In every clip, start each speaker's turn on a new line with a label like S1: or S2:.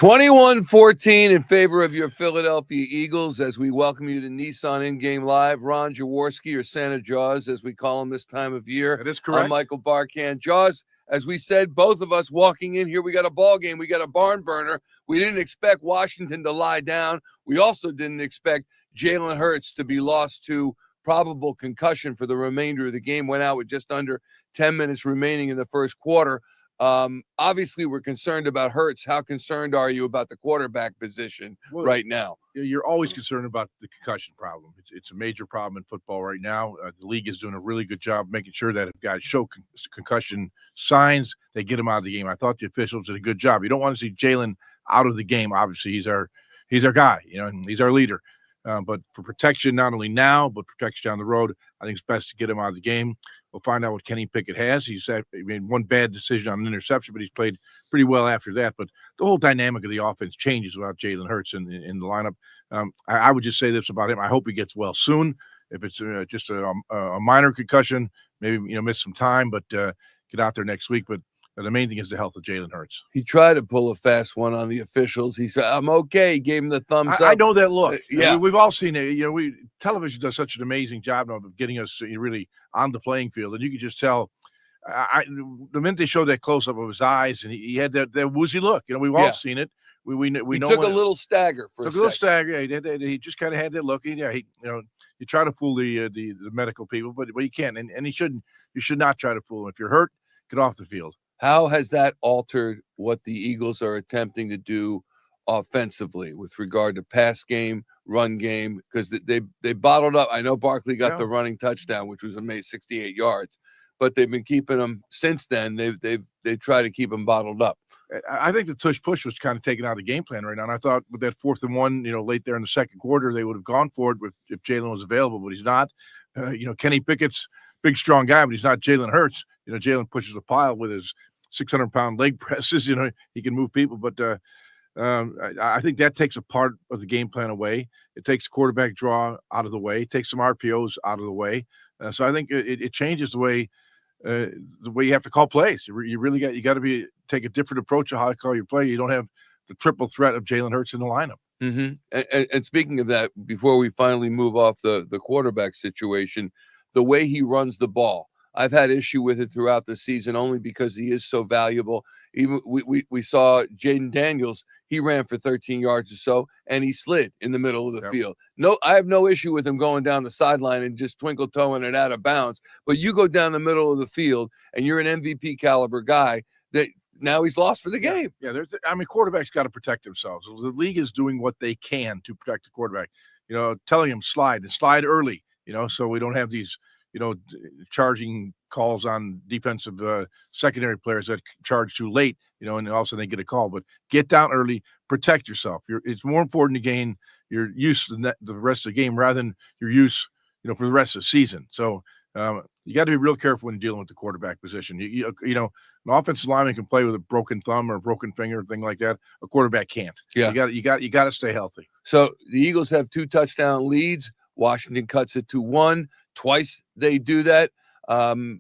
S1: 21-14 in favor of your Philadelphia Eagles as we welcome you to Nissan In-Game Live. Ron Jaworski, or Santa Jaws, as we call him this time of year.
S2: That is correct.
S1: I'm Michael Barkann. Jaws, as we said, both of us walking in here, we got a ball game. We got a barn burner. We didn't expect Washington to lie down. We also didn't expect Jalen Hurts to be lost to probable concussion for the remainder of the game. Went out with just under 10 minutes remaining in the first quarter. Obviously, we're concerned about Hurts. How concerned are you about the quarterback position right now?
S2: You're always concerned about the concussion problem. It's a major problem in football right now. The league is doing a really good job making sure that if guys show concussion signs, they get him out of the game. I thought the officials did a good job. You don't want to see Jalen out of the game. Obviously, he's our guy, and he's our leader. But for protection, not only now, but protection down the road, I think it's best to get him out of the game. We'll find out what Kenny Pickett has. He made one bad decision on an interception, but he's played pretty well after that. But the whole dynamic of the offense changes without Jalen Hurts in the lineup. I would just say this about him. I hope he gets well soon. If it's just a minor concussion, maybe miss some time, but get out there next week. But the main thing is the health of Jalen Hurts.
S1: He tried to pull a fast one on the officials. He said, "I'm okay." He gave him the thumbs up.
S2: I know that look.
S1: Yeah,
S2: we've all seen it. Television does such an amazing job of getting us really on the playing field, and you can just tell. The minute they showed that close up of his eyes, and he had that woozy look. We've all seen it. We know.
S1: He took a little stagger for a
S2: little stagger. Yeah, he just kind of had that look. You try to fool the medical people, but you can't, and he shouldn't. You should not try to fool them. If you're hurt, get off the field.
S1: How has that altered what the Eagles are attempting to do offensively with regard to pass game, run game? Because they bottled up. I know Barkley got the running touchdown, which was amazing, 68 yards, but they've been keeping them since then. They try to keep them bottled up.
S2: I think the tush push was kind of taken out of the game plan right now. And I thought with that 4th and 1, late there in the second quarter, they would have gone for it if Jalen was available, but he's not. Kenny Pickett's big, strong guy, but he's not Jalen Hurts. Jalen pushes a pile with his 600-pound leg presses. He can move people, but I think that takes a part of the game plan away. It takes quarterback draw out of the way. It takes some RPOs out of the way. So I think it changes the way you have to call plays. You really got to take a different approach of how to call your play. You don't have the triple threat of Jalen Hurts in the lineup.
S1: Mm-hmm. And speaking of that, before we finally move off the quarterback situation, the way he runs the ball, I've had issue with it throughout the season only because he is so valuable. Even we saw Jaden Daniels, he ran for 13 yards or so, and he slid in the middle of the field. No, I have no issue with him going down the sideline and just twinkle toeing it out of bounds. But you go down the middle of the field, and you're an MVP caliber guy that now he's lost for the game.
S2: Yeah, quarterbacks got to protect themselves. The league is doing what they can to protect the quarterback. Telling him slide early. So we don't have these charging calls on defensive secondary players that charge too late, and all of a sudden they get a call. But get down early, protect yourself. It's more important to gain your use the rest of the game rather than your use, for the rest of the season. So you got to be real careful when you're dealing with the quarterback position. An offensive lineman can play with a broken thumb or a broken finger or thing like that. A quarterback can't.
S1: Yeah,
S2: you got to stay healthy.
S1: So the Eagles have 2 touchdown leads. Washington cuts it to 1. Twice they do that. They're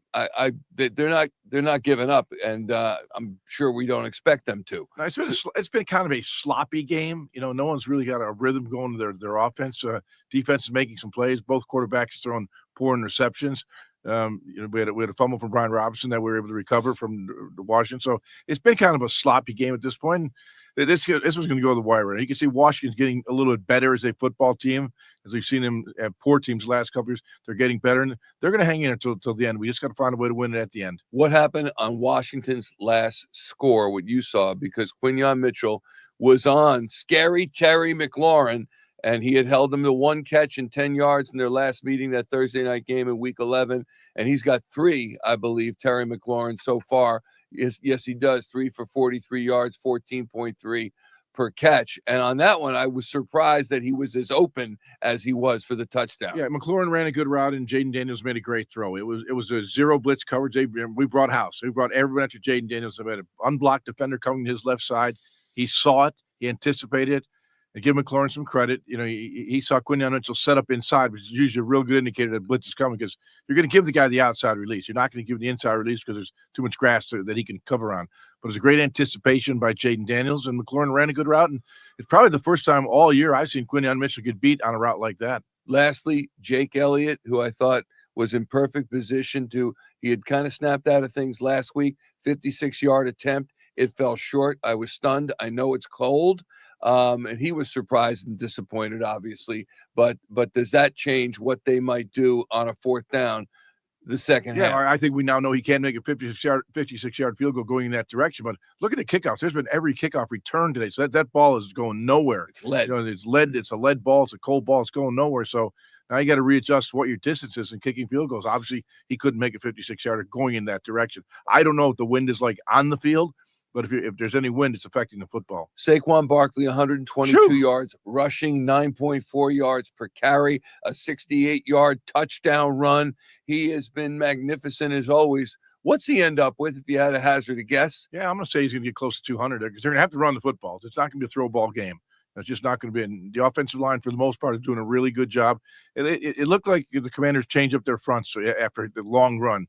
S1: not giving up, and I'm sure we don't expect them to.
S2: It's been kind of a sloppy game. No one's really got a rhythm going to their offense. Defense is making some plays. Both quarterbacks are throwing poor interceptions. We had a fumble from Brian Robinson that we were able to recover from Washington. So it's been kind of a sloppy game at this point. This was going to go to the wire. You can see Washington's getting a little bit better as a football team. As we've seen them have poor teams the last couple years, they're getting better, and they're going to hang in until the end. We just got to find a way to win it at the end.
S1: What happened on Washington's last score, what you saw, because Quinyon Mitchell was on Scary Terry McLaurin, and he had held them to 1 catch and 10 yards in their last meeting, that Thursday night game in Week 11, and he's got 3, I believe, Terry McLaurin so far. Yes, he does. 3 for 43 yards, 14.3 per catch. And on that one, I was surprised that he was as open as he was for the touchdown.
S2: Yeah, McLaurin ran a good route, and Jaden Daniels made a great throw. It was a zero blitz coverage. We brought house. We brought everyone after Jaden Daniels. We had an unblocked defender coming to his left side. He saw it. He anticipated it. and give McLaurin some credit. You know, he saw Quinyon Mitchell set up inside, which is usually a real good indicator that blitz is coming, because you're going to give the guy the outside release. You're not going to give the inside release because there's too much grass that he can cover on. But it's a great anticipation by Jaden Daniels, and McLaurin ran a good route. And it's probably the first time all year I've seen Quinyon Mitchell get beat on a route like that.
S1: Lastly, Jake Elliott, who I thought was in perfect position he had kind of snapped out of things last week, 56-yard attempt. It fell short. I was stunned. I know it's cold. And he was surprised and disappointed, obviously. But does that change what they might do on a fourth down the second half?
S2: I think we now know he can't make a 56-yard field goal going in that direction. But look at the kickoffs. There's been every kickoff return today. So that ball is going nowhere.
S1: It's lead.
S2: You know, it's lead. It's a lead ball. It's a cold ball. It's going nowhere. So now you got to readjust what your distance is in kicking field goals. Obviously, he couldn't make a 56-yarder going in that direction. I don't know what the wind is like on the field, but if there's any wind, it's affecting the football.
S1: Saquon Barkley, 122 yards, rushing 9.4 yards per carry, a 68-yard touchdown run. He has been magnificent as always. What's he end up with if you had to hazard a guess?
S2: Yeah, I'm going to say he's going to get close to 200 because they're going to have to run the football. It's not going to be a throw ball game. It's just not going to be. And the offensive line, for the most part, is doing a really good job. It looked like the Commanders changed up their fronts after the long run.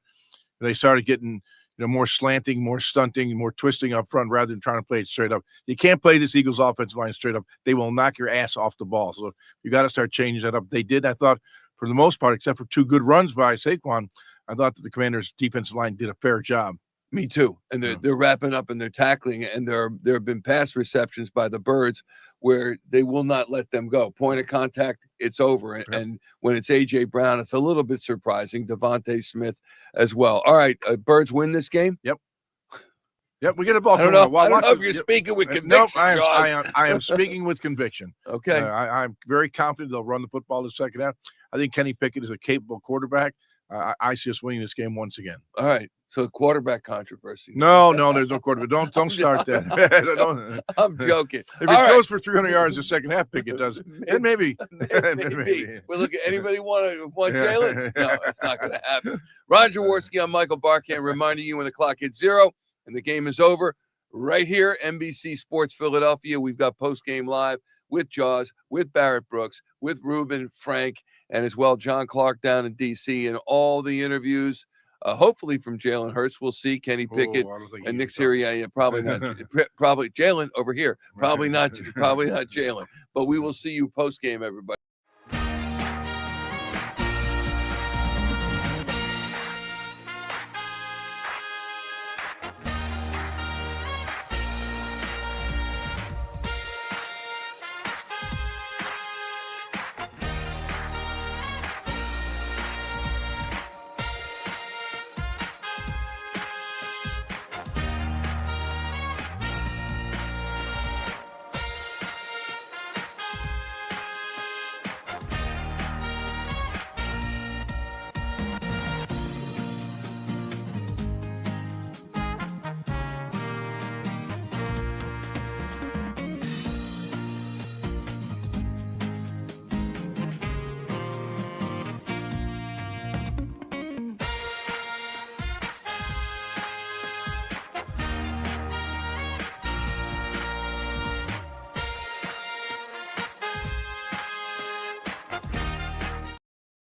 S2: They started getting more slanting, more stunting, more twisting up front rather than trying to play it straight up. You can't play this Eagles offensive line straight up. They will knock your ass off the ball. So you got to start changing that up. They did, I thought, for the most part, except for two good runs by Saquon, I thought that the Commanders' defensive line did a fair job.
S1: Me too. And they're wrapping up and they're tackling, and there have been pass receptions by the Birds where they will not let them go. Point of contact, it's over. And when it's A.J. Brown, it's a little bit surprising. Devontae Smith as well. All right, Birds win this game?
S2: Yep, we get a ball.
S1: I don't know if you're speaking with conviction.
S2: No, I am speaking with conviction.
S1: Okay.
S2: I'm very confident they'll run the football in the second half. I think Kenny Pickett is a capable quarterback. I see us winning this game once again.
S1: All right. So quarterback controversy.
S2: No, there's no quarterback. Don't start that.
S1: I'm joking.
S2: If it goes for 300 yards the second half, Pickett does. And maybe.
S1: Well, look, anybody want Jalen? No, it's not going to happen. Ron Jaworski, I'm Michael Barkann, reminding you when the clock hits 0 and the game is over. Right here, NBC Sports Philadelphia. We've got post-game live with Jaws, with Barrett Brooks, with Ruben, Frank, and as well John Clark down in D.C. and all the interviews. Hopefully from Jalen Hurts. We'll see Kenny Pickett and Nick Sirianni. Probably not. Probably Jalen over here. Probably not Jalen. But we will see you post game, everybody.